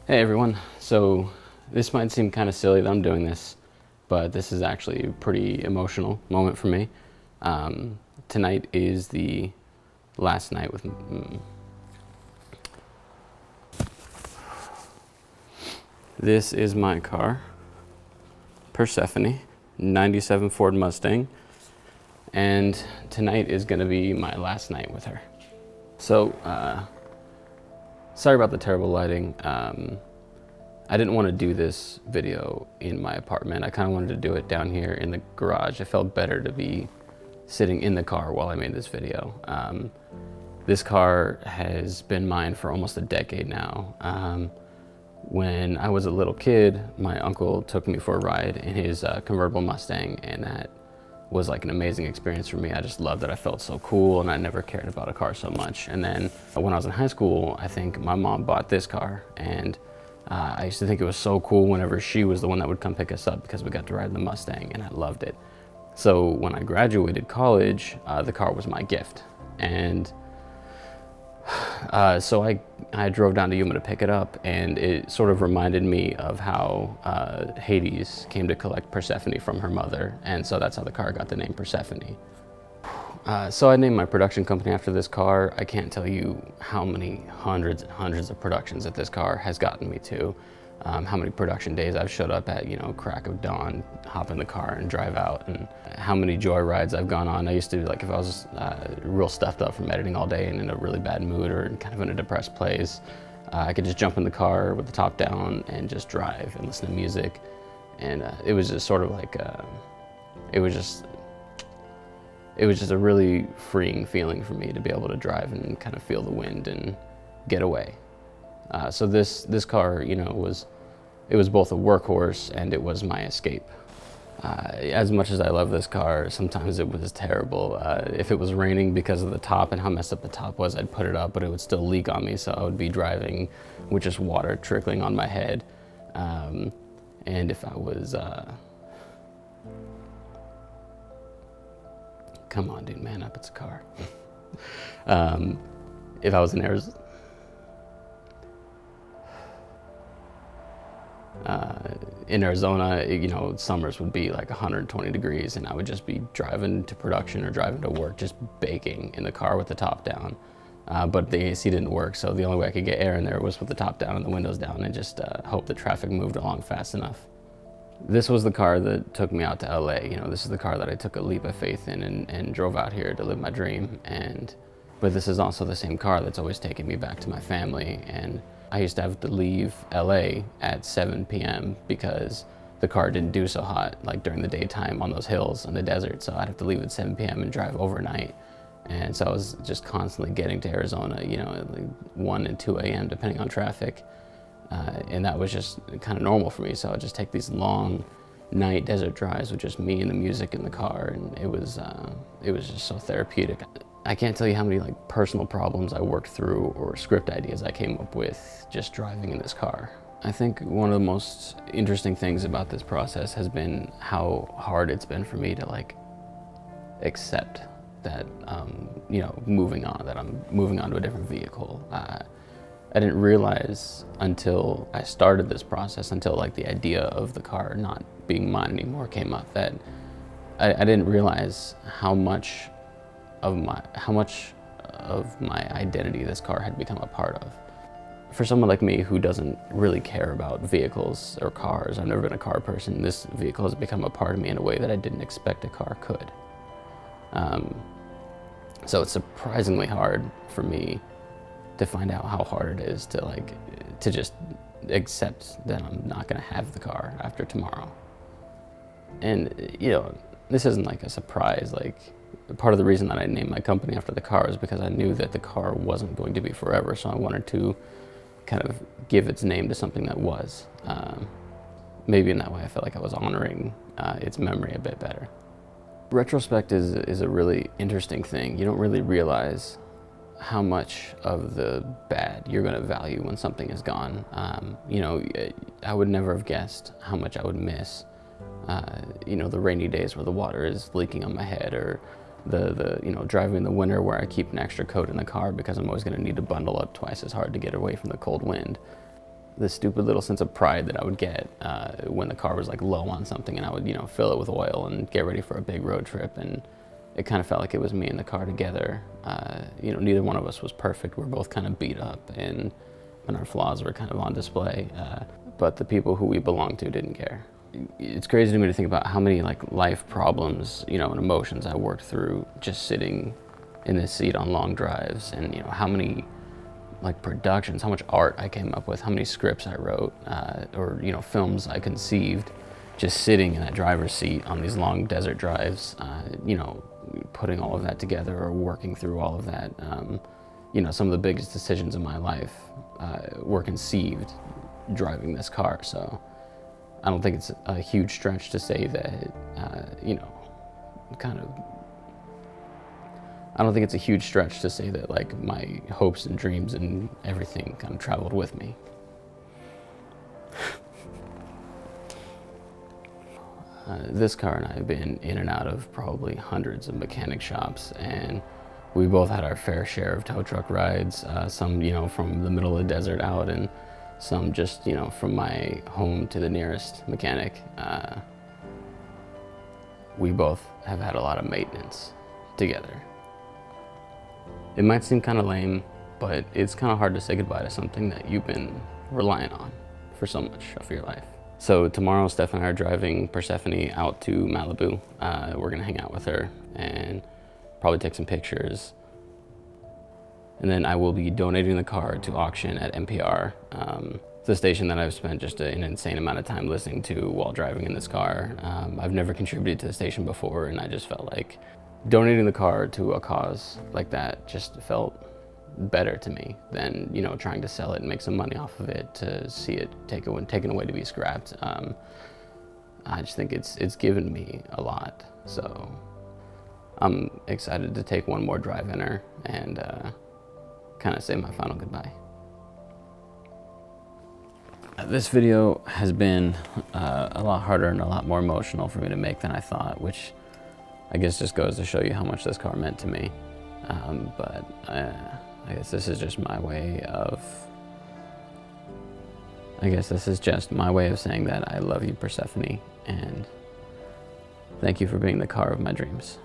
Hey everyone, so this might seem kind of silly that I'm doing this, but this is actually a pretty emotional moment for me. Tonight is the last night with... This is my car, Persephone, 97 Ford Mustang, and tonight is going to be my last night with her. So, sorry about the terrible lighting. I didn't want to do this video in my apartment. I kind of wanted to do it down here in the garage. It felt better to be sitting in the car while I made this video. This car has been mine for almost a decade now. When I was a little kid, my uncle took me for a ride in his convertible Mustang, and that was like an amazing experience for me. I just loved it. I felt so cool, and I never cared about a car so much. And then when I was in high school, I think my mom bought this car, and I used to think it was so cool whenever she was the one that would come pick us up because we got to ride the Mustang, and I loved it. So when I graduated college, the car was my gift. And so I drove down to Yuma to pick it up, and it sort of reminded me of how Hades came to collect Persephone from her mother, and so that's how the car got the name Persephone. So I named my production company after this car. I can't tell you how many hundreds and hundreds of productions that this car has gotten me to. How many production days I've showed up at, crack of dawn, hop in the car and drive out, and how many joy rides I've gone on. I used to, like, if I was real stuffed up from editing all day and in a really bad mood or kind of in a depressed place, I could just jump in the car with the top down and just drive and listen to music. And it was just sort of like, it was just a really freeing feeling for me to be able to drive and kind of feel the wind and get away. So this car, it was both a workhorse and it was my escape. As much as I love this car, sometimes it was terrible. If it was raining because of the top and how messed up the top was, I'd put it up, but it would still leak on me, so I would be driving with just water trickling on my head. And if I was... Come on, dude, man up, it's a car. If I was in Arizona, summers would be like 120 degrees, and I would just be driving to production or driving to work, just baking in the car with the top down. But the AC didn't work, so the only way I could get air in there was with the top down and the windows down, and just hope the traffic moved along fast enough. This was the car that took me out to LA. This is the car that I took a leap of faith in and drove out here to live my dream. But this is also the same car that's always taken me back to my family. And I used to have to leave LA at 7 p.m. because the car didn't do so hot, like during the daytime on those hills in the desert. So I'd have to leave at 7 p.m. and drive overnight. And so I was just constantly getting to Arizona, at like 1 and 2 a.m. depending on traffic. And that was just kind of normal for me. So I'd just take these long night desert drives with just me and the music in the car, and it was just so therapeutic. I can't tell you how many personal problems I worked through or script ideas I came up with just driving in this car. I think one of the most interesting things about this process has been how hard it's been for me to accept that moving on to a different vehicle. I didn't realize until I started this process, until the idea of the car not being mine anymore came up, that I didn't realize how much of my identity this car had become a part of. For someone like me who doesn't really care about vehicles or cars, I've never been a car person, this vehicle has become a part of me in a way that I didn't expect a car could. So it's surprisingly hard for me to find out how hard it is to just accept that I'm not gonna have the car after tomorrow. And this isn't a surprise. Part of the reason that I named my company after the car is because I knew that the car wasn't going to be forever, so I wanted to kind of give its name to something that was. Maybe in that way I felt like I was honoring its memory a bit better. Retrospect is a really interesting thing. You don't really realize how much of the bad you're going to value when something is gone. I would never have guessed how much I would miss, the rainy days where the water is leaking on my head, or the driving in the winter where I keep an extra coat in the car because I'm always going to need to bundle up twice as hard to get away from the cold wind. this stupid little sense of pride that I would get when the car was like low on something, and I would, you know, fill it with oil and get ready for a big road trip. And it kind of felt like it was me and the car together. You know, neither one of us was perfect. We're both kind of beat up, and our flaws were kind of on display. But the people who we belonged to didn't care. It's crazy to me to think about how many like life problems, you know, and emotions I worked through just sitting in this seat on long drives, and you know, how many like productions, how much art I came up with, how many scripts I wrote, or you know, films I conceived, just sitting in that driver's seat on these long desert drives, you know, putting all of that together or working through all of that. You know, some of the biggest decisions in my life were conceived driving this car. So I don't think it's a huge stretch to say that, you know, I don't think it's a huge stretch to say that like my hopes and dreams and everything kind of traveled with me. This car and I have been in and out of probably hundreds of mechanic shops, and we both had our fair share of tow truck rides, some, you know, from the middle of the desert out, and some just, you know, from my home to the nearest mechanic. We both have had a lot of maintenance together. It might seem kind of lame, but it's kind of hard to say goodbye to something that you've been relying on for so much of your life. So tomorrow, Steph and I are driving Persephone out to Malibu. We're gonna hang out with her and probably take some pictures. And then I will be donating the car to auction at NPR. It's a station that I've spent just an insane amount of time listening to while driving in this car. I've never contributed to the station before, and I just felt like donating the car to a cause like that just felt better to me than, you know, trying to sell it and make some money off of it to see it taken away to be scrapped. I just think it's given me a lot. So I'm excited to take one more drive in her and kind of say my final goodbye. This video has been a lot harder and a lot more emotional for me to make than I thought, which I guess just goes to show you how much this car meant to me. But I guess this is just my way of saying that I love you, Persephone, and thank you for being the car of my dreams.